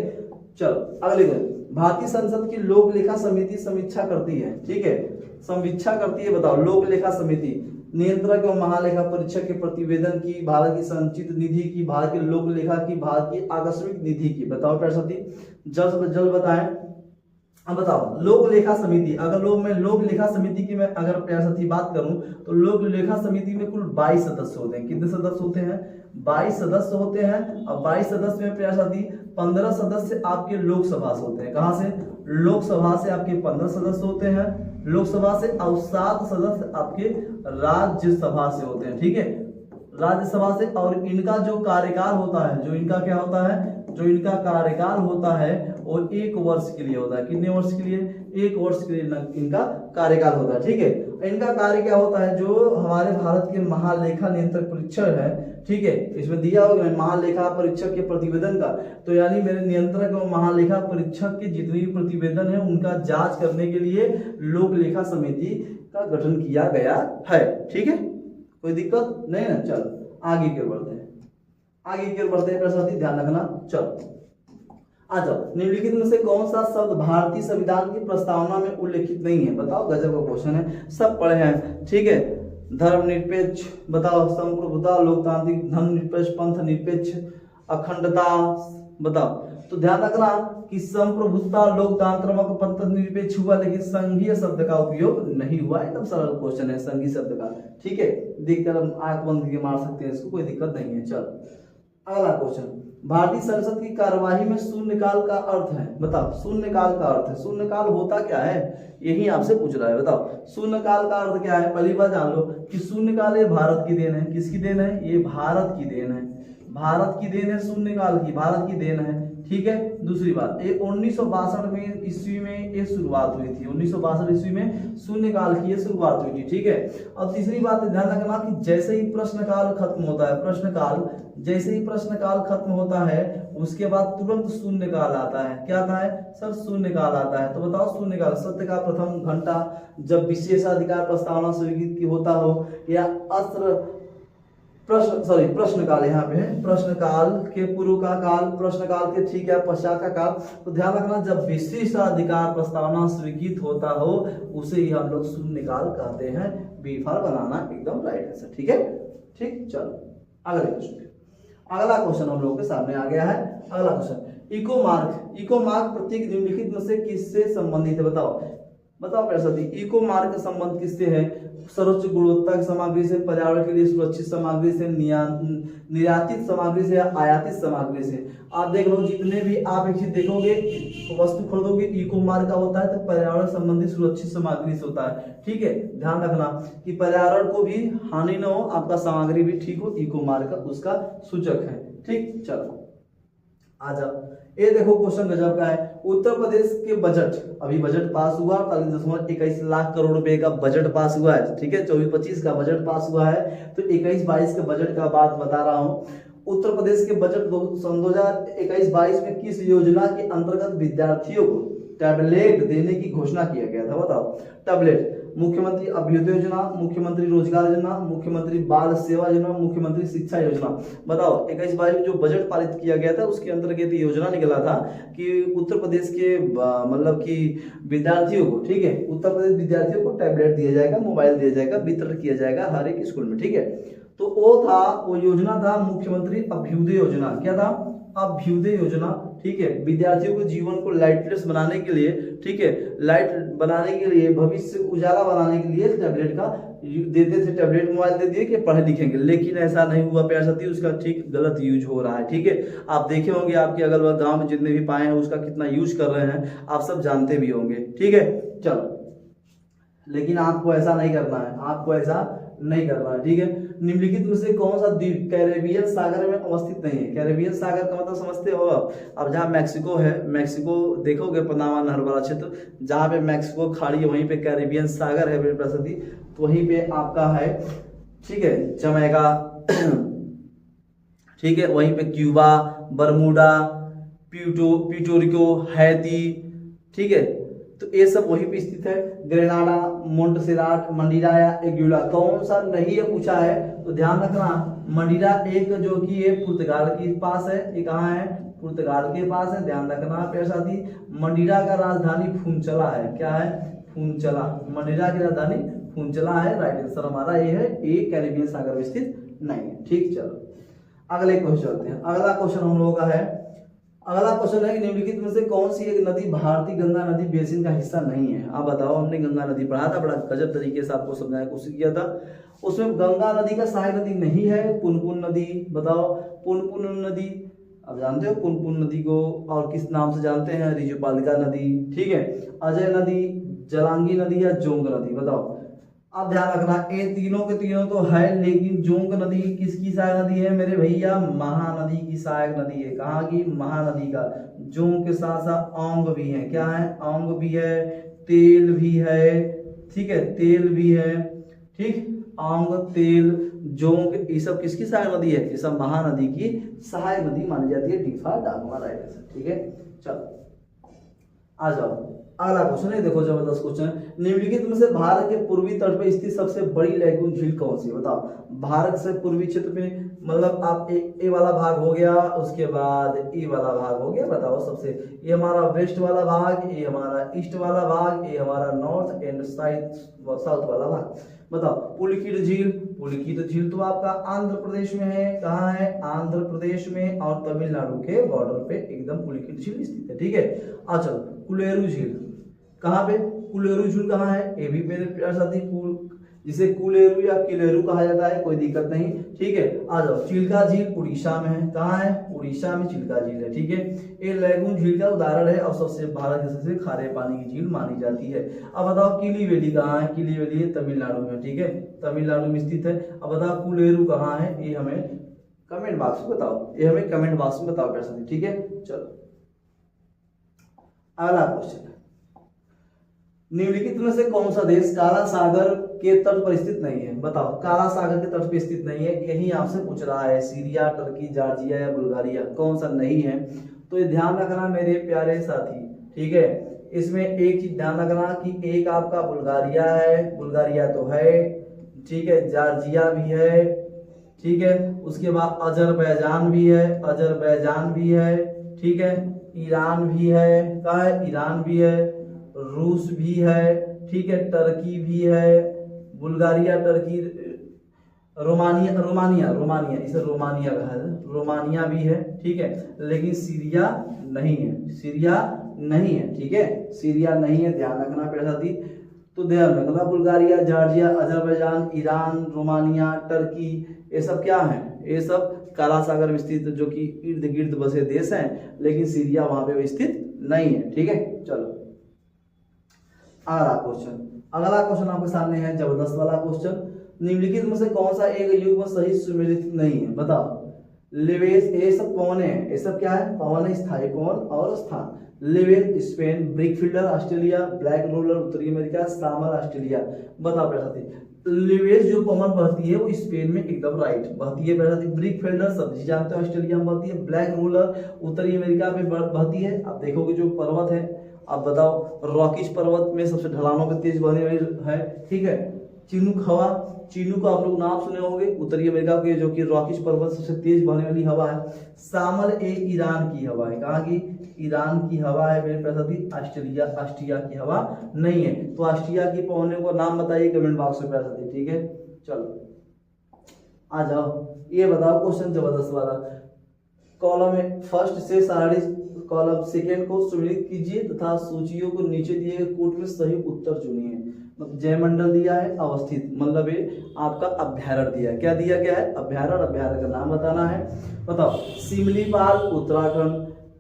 चलो अगले दिन, भारतीय संसद की लोक लेखा समिति समीक्षा करती है, ठीक है, समीक्षा करती है। बताओ, लोक लेखा समिति नियंत्रक एवं महालेखा परीक्षक के प्रतिवेदन की, भारत की संचित निधि की, भारत के लोक लेखा की, भारत की आकस्मिक निधि की। बताओ प्रस्तुति जल्द बताएं। अब बताओ, लोक लेखा समिति, अगर मैं लोक लेखा समिति की मैं अगर प्रयासती बात करूं तो लोक लेखा समिति में कुल 22 सदस्य होते हैं। कितने सदस्य होते हैं? 22 सदस्य होते हैं। अब 22 सदस्य में प्रयासती 15 सदस्य आपके लोकसभा से होते हैं। कहां से? लोकसभा से आपके 15 सदस्य होते हैं, लोकसभा से, और 7 सदस्य आपके राज्यसभा से होते हैं, ठीक है, राज्यसभा से। और इनका जो कार्यकाल होता है, जो इनका क्या होता है, जो इनका कार्यकाल होता है वो 1 वर्ष के लिए होता है। कितने वर्ष के लिए? 1 वर्ष के लिए इनका कार्यकाल होता है, ठीक है। इनका कार्य क्या होता है? जो हमारे भारत के महालेखा नियंत्रक परीक्षक है, ठीक है, इसमें दिया होगा महालेखा परीक्षक के प्रतिवेदन का, तो यानी मेरे नियंत्रक एवं महालेखा परीक्षक के जितने भी प्रतिवेदन है उनका जांच करने के लिए लोक लेखा समिति का गठन किया गया है, ठीक है। कोई दिक्कत नहीं ना? चलो आगे की ओर बढ़ते हैं, आगे की ओर बढ़ते हैं प्रश्न, ध्यान रखना। चलो आ जाओ, निम्नलिखित में से कौन सा शब्द भारतीय संविधान की प्रस्तावना में उल्लेखित नहीं है? बताओ, गजब का क्वेश्चन है, सब पढ़े हैं, ठीक है। धर्मनिरपेक्ष, बताओ, संप्रभुता, लोकतांत्रिक, धर्मनिरपेक्ष, पंथ निरपेक्ष, अखंडता, बताओ। तो ध्यान रखना कि संप्रभुता, लोकतांत्रिक, पंथ निरपेक्ष हुआ, लेकिन संघीय शब्द का उपयोग नहीं हुआ। एकदम सरल क्वेश्चन है संघीय शब्द का, ठीक है, देखकर हम आंख बंद करके मार सकते हैं इसको, कोई दिक्कत नहीं है। चल अगला क्वेश्चन, भारतीय संसद की कार्यवाही में शून्यकाल का अर्थ है। बताओ, शून्यकाल का अर्थ है, शून्यकाल होता क्या है, यही आपसे पूछ रहा है। बताओ, शून्यकाल का अर्थ क्या है? पहली बात जान लो कि शून्यकाल ये भारत की देन है। किसकी देन है? ये भारत की देन है, भारत की देन है, शून्यकाल की भारत की देन है, ठीक है। दूसरी बात, ये 1962 में ईस्वी में ये शुरुआत हुई थी, 1962 ईस्वी में शून्यकाल की ये शुरुआत हुई थी, ठीक है। और तीसरी बात ध्यान रखना कि जैसे ही प्रश्नकाल खत्म होता है, प्रश्नकाल जैसे ही प्रश्नकाल खत्म होता है उसके बाद तुरंत शून्यकाल आता है। क्या आता है सर? शून्यकाल आता है। तो बताओ, शून्यकाल सत्य का प्रथम घंटा, जब विशेषाधिकार प्रस्तावना स्वीकृत की होता हो, या प्रश्नकाल, यहाँ पे है प्रश्नकाल के पूर्व का काल, प्रश्नकाल के ठीक है पश्चात का काल। तो ध्यान रखना, जब विशेषाधिकार प्रस्तावना स्वीकृत होता हो उसे ही हम लोग शून्यकाल कहते हैं। बी फॉर बनाना एकदम राइट आंसर, ठीक है, ठीक। चलो अगले क्वेश्चन, अगला क्वेश्चन हम लोगों के सामने आ गया है। अगला क्वेश्चन, इको मार्क प्रतीक निम्नलिखित में से किससे संबंधित है? बताओ प्रश्न, इको मार्क का संबंध किससे है? सर्वोच्च गुणवत्ता की सामग्री से, पर्यावरण के लिए सुरक्षित सामग्री से, निर्यातित सामग्री से, या आयातित सामग्री से। आप देख लो, जितने भी आप एक चीज देखोगे, वस्तु खरीदोगे, इको मार्क का होता है तो पर्यावरण संबंधी सुरक्षित सामग्री से होता है, ठीक है। ध्यान रखना कि पर्यावरण को भी हानि न हो, आपका सामग्री भी ठीक हो, इको मार्क का उसका सूचक है, ठीक। चलो आ जाओ, ये देखो क्वेश्चन गजब का है। उत्तर प्रदेश के बजट, अभी बजट पास हुआ, 41.21 लाख करोड़ रुपए का बजट पास हुआ है, ठीक है। 24-25 का बजट पास हुआ है, तो 21-22 के बजट का बात बता रहा हूँ। उत्तर प्रदेश के बजट 2021-22 में किस योजना के अंतर्गत विद्यार्थियों को टैबलेट देने की घोषणा किया गया था? बताओ, टैबलेट, मुख्यमंत्री अभ्युदय योजना, मुख्यमंत्री रोजगार योजना, मुख्यमंत्री बाल सेवा योजना, मुख्यमंत्री शिक्षा योजना। बताओ, 21-22 में जो बजट पारित किया गया था उसके अंतर्गत योजना निकला था कि उत्तर प्रदेश के मतलब कि विद्यार्थियों को, ठीक है, उत्तर प्रदेश विद्यार्थियों को टैबलेट दिया जाएगा, मोबाइल दिया जाएगा, वितरण किया जाएगा हर एक स्कूल में, ठीक है। तो वो योजना था मुख्यमंत्री अभ्युदय योजना। क्या था? अभ्युदय योजना, ठीक है, विद्यार्थियों के जीवन को लाइटलेस बनाने के लिए, ठीक है, लाइट बनाने के लिए, भविष्य उजाला बनाने के लिए टैबलेट का देते थे, टैबलेट मोबाइल दे दिए कि पढ़े लिखेंगे, लेकिन ऐसा नहीं हुआ प्यारे साथी, उसका ठीक गलत यूज हो रहा है। ठीक है, आप देखे होंगे आपके अगल बगल गाँव में जितने भी पाए हैं उसका कितना यूज कर रहे हैं, आप सब जानते भी होंगे। ठीक है, चलो, लेकिन आपको ऐसा नहीं करना है, आपको ऐसा नहीं करना है। ठीक है, निम्नलिखित में से कौन सा द्वीप कैरेबियन सागर में अवस्थित नहीं है? कैरेबियन सागर का मतलब समझते हो आप? अब जहाँ मैक्सिको है, मैक्सिको देखोगे पनामा नहर वाला क्षेत्र, जहाँ पे मैक्सिको खाड़ी है वहीं पे कैरेबियन सागर है मेरे प्रसिद्धि, तो वहीं पे आपका है, ठीक है, जमैका, ठीक है, वहीं पे क्यूबा, बरमूडा, प्यूटोरिको, हैती, ठीक है, तो ये सब वहीं पे स्थित है। ग्रेनाडा, मोंटसेराट, मंडीरा या एग्यूला, कौन सा नहीं है पूछा है, तो ध्यान रखना, मंडीरा एक जो कि ये पुर्तगाल के पास है, ये कहाँ है? पुर्तगाल के पास है, ध्यान रखना प्यारे साथी। मंडीरा का राजधानी फुनचला है, क्या है? फुनचला, मंडीरा की राजधानी फुनचला है, राइट आंसर हमारा ये है, ये कैरेबियन सागर में स्थित नहीं है। ठीक, चलो अगले क्वेश्चन चलते हैं। अगला क्वेश्चन हम लोगों का है, अगला क्वेश्चन है कि निम्नलिखित में से कौन सी एक नदी भारतीय गंगा नदी बेसिन का हिस्सा नहीं है? आप बताओ, हमने गंगा नदी पढ़ा था, बड़ा गजब तरीके से आपको समझाने की कोशिश किया था, उसमें गंगा नदी का सहायक नदी नहीं है, पुनपुन नदी, बताओ पुनपुन नदी, अब जानते हो पुनपुन नदी को और किस नाम से जानते हैं? रिजुपालिका नदी, ठीक है, अजय नदी, जलांगी नदी या जोंग नदी, बताओ। अब ध्यान रखना, ये तीनों के तीनों तो है, लेकिन जोंग नदी किसकी सहायक नदी है मेरे भैया? महानदी की सहायक नदी है। कहाँ की? महानदी का। जोंग के साथ साथ औंग भी है, क्या है? औंग भी है, तेल भी है, ठीक है, तेल भी है, ठीक, औंग, तेल, जोंग, ये सब किसकी सहायक नदी है? ये सब महानदी की सहायक नदी मानी जाती है। डिफा डागमा, राइट आंसर। ठीक है, चलो आ जाओ, अगला क्वेश्चन है, देखो जबरदस्त क्वेश्चन है। निम्नलिखित में से भारत के पूर्वी तट पर स्थित सबसे बड़ी लैगून झील कौन सी है? बताओ, भारत से पूर्वी क्षेत्र में, मतलब आप ए वाला भाग हो गया, उसके बाद ई वाला भाग हो गया, बताओ सबसे, ये हमारा वेस्ट वाला भाग, ये हमारा ईस्ट वाला भाग, ये हमारा नॉर्थ एंड साउथ वाला भाग, बताओ। पुलिकिट झील, पुलिकिट झील तो आपका आंध्र प्रदेश में है, कहाँ है? आंध्र प्रदेश में, और तमिलनाडु के बॉर्डर पे एकदम पुलिकिट झील स्थित है। ठीक है, अच्छा, कुलेरू झील कहाँ पे? कुलेरू झील कहाँ है? ये भी मेरे प्यारे साथी, जिसे कुलेरू या किलेरू कहा जाता है, कोई दिक्कत नहीं। ठीक है, आ जाओ, चिल्का झील उड़ीसा में है, कहाँ है? उड़ीसा में चिल्का झील है। ठीक है, ये लैगून झील का उदाहरण है और सबसे भारत की सबसे खारे पानी की झील मानी जाती है। अब बताओ, किली वैली कहाँ है? किली वैली है तमिलनाडु में, ठीक है, तमिलनाडु में स्थित है। अब बताओ कुलेरू कहाँ है? ये हमें कमेंट बॉक्स में बताओ, ये हमें कमेंट बॉक्स में बताओ प्यारे साथी। ठीक है, चलो अगला क्वेश्चन, निम्नलिखित में से कौन सा देश काला सागर के तट पर स्थित नहीं है? बताओ, काला सागर के तट पर स्थित नहीं है, यही आपसे पूछ रहा है, सीरिया, टर्की, जॉर्जिया या बुल्गारिया, कौन सा नहीं है? तो ये ध्यान रखना मेरे प्यारे साथी, ठीक है, इसमें एक चीज ध्यान रखना कि एक आपका बुल्गारिया है, बुल्गारिया तो है, ठीक है, जॉर्जिया भी है, ठीक है, उसके बाद अजरबैजान भी है, अजरबैजान भी है, ठीक है, ईरान भी है, कहाँ है? ईरान भी है, रूस भी है, ठीक है, टर्की भी है, Bulgaria, Turkey, Romania, Romania, Romania, इसे रोमानिया कहा है, रोमानिया भी है, ठीक है, लेकिन सीरिया नहीं है, सीरिया नहीं है, ठीक है, सीरिया नहीं है, ध्यान रखना प्यारे साथी। तो ध्यान रखना, Bulgaria, Georgia, Azerbaijan, Iran, Romania, Turkey, ये सब क्या है? ये सब काला सागर में स्थित जो कि इर्द गिर्द बसे देश हैं, लेकिन सीरिया वहां पे स्थित नहीं है। ठीक है, चलो अगला क्वेश्चन आपके सामने है, जबरदस्त वाला क्वेश्चन। निम्नलिखित में से कौन सा एक युग्म सही सुमेलित नहीं है? बताओ। लिवेस, ये सब कौन है? ये सब क्या है? पवन है, स्थायी पवन और स्थान। लिवेस स्पेन, ब्रिकफील्डर ऑस्ट्रेलिया, ब्लैक रोलर उत्तरी अमेरिका, सामर ऑस्ट्रेलिया। बताओ प्यारे साथी, लिवेस जो पवन बहती है वो स्पेन में एकदम राइट बहती है प्यारे साथी। ब्रिकफील्डर सब्जी जानते हो ऑस्ट्रेलिया में बहती है। ब्लैक रोलर उत्तरी अमेरिका में बहती है। आप देखोगे जो पर्वत है, आप बताओ, रॉकीज पर्वत में सबसे ढलानों पे तेज बहने वाली है, ठीक है। चिनूक हवा, चीनू को आप लोग नाम सुने होंगे, उत्तरी अमेरिका के जो कि रॉकीज पर्वत सबसे तेज बहने वाली हवा है। सामर ए ईरान की हवा है, कहाँ की? ईरान की हवा है मेरे प्यारे साथी, ऑस्ट्रिया की हवा नहीं है। तो ऑस्ट्रिया की पवनों का नाम बताइए कमेंट बॉक्स में प्यारे साथी, ठीक है। चलो आ जाओ, ये बताओ क्वेश्चन जबरदस्त वाला, कॉलम में फर्स्ट से सारी कॉलम सेकेंड को सम्मिलित कीजिए तथा सूचियों को नीचे दिए गए कोट में सही उत्तर चुनिए। जयमंडल दिया है अवस्थित, मतलब ये आपका अभ्यारण्य दिया है। क्या दिया गया है? अभ्यारण्य। अभ्यारण्य का नाम बताना है। बताओ, सिमलीपाल उत्तराखंड,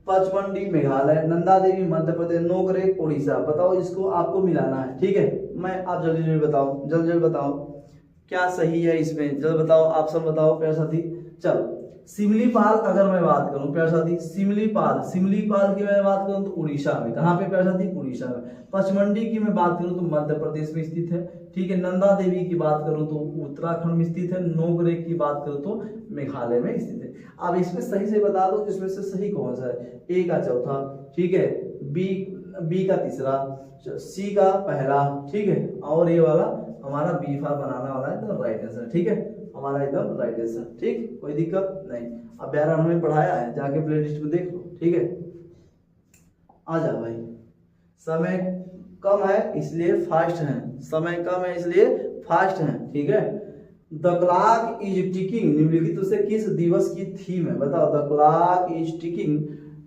पचमंडी मेघालय, नंदा देवी मध्य प्रदेश, नोकरेक उड़ीसा। बताओ, इसको आपको मिलाना है। ठीक है, मैं आप जल्दी जल्दी बताओ, जल्दी जल्दी बताओ क्या सही है इसमें, जल्दी बताओ, ऑप्शन बताओ प्यारे साथी। चलो, सिमलीपाल अगर मैं बात करूं प्यारे साथी, सिमलीपाल की मैं बात करूं तो उड़ीसा में। कहाँ पे प्यारे साथी? उड़ीसा में। पचमंडी की मैं बात करूं तो मध्य प्रदेश में स्थित है। ठीक है, नंदा देवी की बात करूं तो उत्तराखंड में स्थित है। नोकरेक की बात करूं तो मेघालय में स्थित है। अब इसमें सही से बता दो इसमें से सही कौन सा है। ए का चौथा, ठीक है, बी का तीसरा, सी का पहला, ठीक है, और ये वाला हमारा बी फॉर बनाना वाला है तो राइट आंसर। ठीक है, हमारा एकदम राइट आंसर। ठीक, कोई दिक्कत नहीं। अब 11 में पढ़ाया है, जाके प्ले लिस्ट में देख लो। ठीक है, आ जा भाई। समय कम है इसलिए फास्ट है, समय कम है इसलिए फास्ट है। ठीक है, द क्लॉक इज टिकिंग निम्नलिखित से किस दिवस की थीम है? बताओ, द क्लॉक इज टिकिंग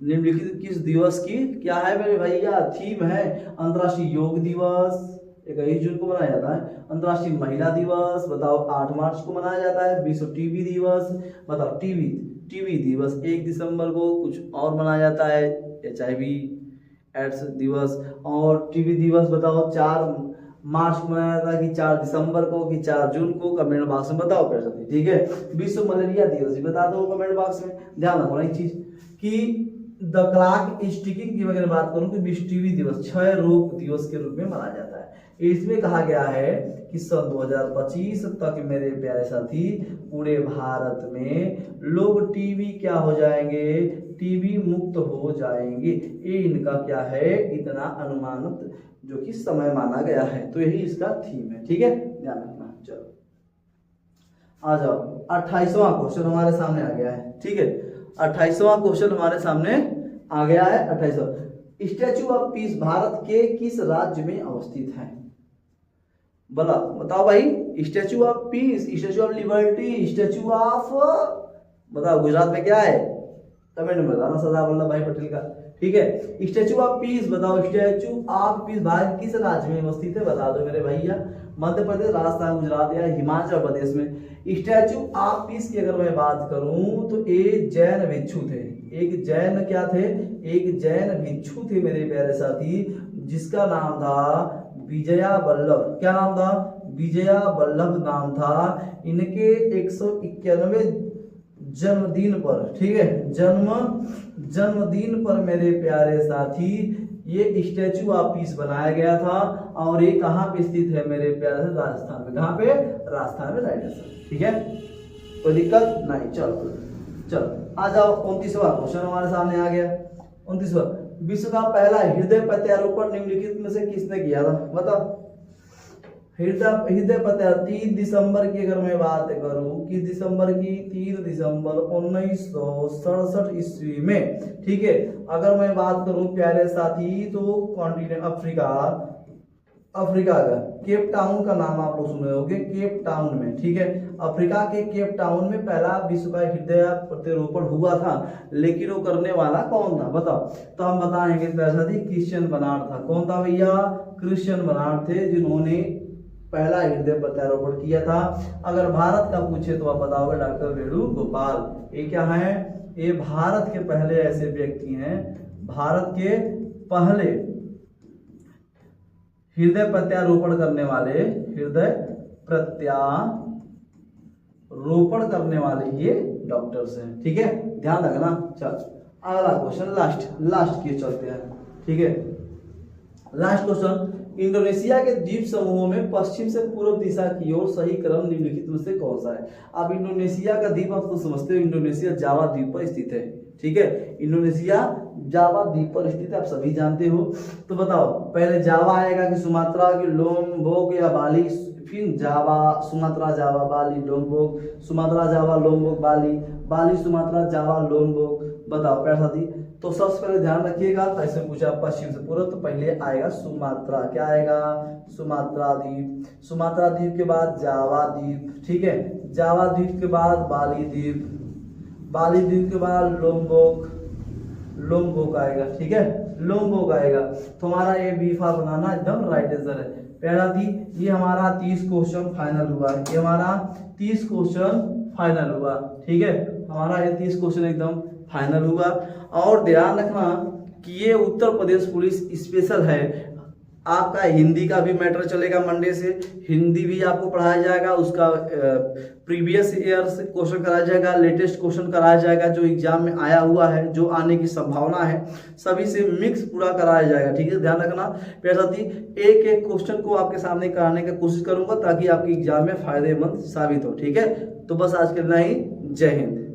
निम्नलिखित किस दिवस की क्या है मेरे भैया? थीम है। अंतर्राष्ट्रीय योग दिवस 21 जून को मनाया जाता है। अंतर्राष्ट्रीय महिला दिवस बताओ 8 मार्च को मनाया जाता है। विश्व टीबी दिवस बताओ, टीबी दिवस 1 दिसंबर को। कुछ और मनाया जाता है, HIV एड्स दिवस। और टीबी दिवस बताओ 4 मार्च को मनाया जाता है कि 4 दिसंबर को कि 4 जून को। कमेंट बॉक्स में बताओ प्यारे साथी। ठीक है, विश्व मलेरिया दिवस बता दो कमेंट बॉक्स में। ध्यान रखो एक चीज कि द क्लॉक इज टिकिंग की अगर बात करूं तो विश्व टीबी दिवस क्षय रोग दिवस के रूप में मनाया जाता है। इसमें कहा गया है कि सन 2025 तक मेरे प्यारे साथी पूरे भारत में लोग टीबी क्या हो जाएंगे? टीबी मुक्त हो जाएंगे। ये इनका क्या है? इतना अनुमानित जो कि समय माना गया है। तो यही इसका थीम है। ठीक है, ध्यान रखना। चलो आ जाओ, 28वां क्वेश्चन हमारे सामने आ गया है। ठीक है, 28वां क्वेश्चन हमारे सामने आ गया है। 28वां, स्टैचू ऑफ पीस भारत के किस राज्य में अवस्थित है? बताओ भाई। Statue of peace, statue of liberty, statue of, बताओ गुजरात में क्या है? कमेंट में बताना, सरदार वल्लभ भाई पटेल का। ठीक है, स्टैचू ऑफ पीस बताओ, स्टैचू ऑफ पीस भारत किस राज्य में अवस्थित है? बता दो मेरे भैया। मध्य प्रदेश, राजस्थान, गुजरात या हिमाचल प्रदेश में। स्टैचू ऑफ पीस की अगर मैं बात करूं तो एक जैन भिक्षु थे। एक जैन क्या थे? एक जैन भिक्षु थे मेरे प्यारे साथी, जिसका नाम था विजया वल्लभ। क्या नाम था? विजया वल्लभ नाम था। इनके 191 जन्मदिन पर, ठीक है, जन्मदिन पर मेरे प्यारे साथी ये स्टैचू ऑफ पीस बनाया गया था। और ये कहाँ पे स्थित है मेरे प्यारे? राजस्थान में। कहाँ पे? राजस्थान में, राइट आंसर। ठीक है, कोई दिक्कत नहीं। चलो आ जाओ, 29वां क्वेश्चन हमारे सामने आ गया। 29वां, विश्व का पहला हृदय प्रत्यारोपण निम्नलिखित में से किसने किया था? बताओ। हृदय प्रत्यारोपण 3 दिसंबर की अगर मैं बात करूं, किस दिसंबर की? 3 दिसंबर 1967 ईस्वी में। ठीक है, अगर मैं बात करूं प्यारे साथी तो कॉन्टिनेंट अफ्रीका का केप टाउन का नाम आप लोग सुने होंगे, केप टाउन में। ठीक है, अफ्रीका के केप टाउन में पहला विश्व का हृदय प्रत्यारोपण हुआ था। लेकिन वो करने वाला कौन था? बताओ। तो हम बताएंगे प्यारे साथी, क्रिश्चियन बर्नार्ड था। कौन था भैया? क्रिश्चियन बर्नार्ड थे, जिन्होंने पहला हृदय प्रत्यारोपण किया था। अगर भारत का पूछे तो आप बताओगे डॉक्टर वेणुगोपाल। ये क्या है? ये भारत के पहले ऐसे व्यक्ति हैं, भारत के पहले हृदय प्रत्यारोपण करने वाले, हृदय प्रत्यारोपण करने वाले ये डॉक्टर्स हैं। ठीक है, ध्यान रखना। चल अगला क्वेश्चन, लास्ट के चलते हैं। ठीक है, लास्ट क्वेश्चन, इंडोनेशिया के द्वीप समूहों में पश्चिम से पूर्व दिशा की ओर सही क्रम निम्नलिखित में से कौन सा है? अब इंडोनेशिया का द्वीप आप तो समझते हो, इंडोनेशिया जावा द्वीप पर स्थित है। ठीक है, इंडोनेशिया जावा द्वीप पर स्थित है, आप सभी जानते हो। तो बताओ, पहले जावा आएगा कि सुमात्रा की लोम्बोक या बाली? फिर जावा, सुमात्रा, जावा, बाली, लोम्बोक, सुमात्रा, जावा, लोम्बोक, बाली, बाली, सुमात्रा, जावा, लोम्बोक। बताओ प्यारे साथी। तो सबसे पहले ध्यान रखिएगा, ऐसे पूछा पश्चिम से पूर्व तो पहले आएगा सुमात्रा। क्या आएगा? सुमात्रा द्वीप। सुमात्रा द्वीप के बाद जावा द्वीप। ठीक है, जावा द्वीप के बाद बाली द्वीप, बाली द्वीप के बाद लोम्बोक, लोमबोक आएगा, ठीक है, लोमबोक आएगा। तो हमारा ये बी फॉर बनाना एकदम राइट आंसर है। पहला थी ये हमारा 30 क्वेश्चन फाइनल हुआ, ये हमारा 30 क्वेश्चन फाइनल हुआ, ठीक है, हमारा ये 30 क्वेश्चन एकदम फाइनल हुआ। और ध्यान रखना कि ये उत्तर प्रदेश पुलिस स्पेशल है। आपका हिंदी का भी मैटर चलेगा, मंडे से हिंदी भी आपको पढ़ाया जाएगा, उसका प्रीवियस ईयर से क्वेश्चन कराया जाएगा, लेटेस्ट क्वेश्चन कराया जाएगा, जो एग्जाम में आया हुआ है, जो आने की संभावना है, सभी से मिक्स पूरा कराया जाएगा, ठीक है, ध्यान रखना। प्यारे साथी, एक एक क्वेश्चन को आपके सामने कराने की कोशिश करूंगा ताकि आपकी एग्जाम में फायदेमंद साबित हो, ठीक है। तो बस आज के लिए इतना ही, जय हिंद।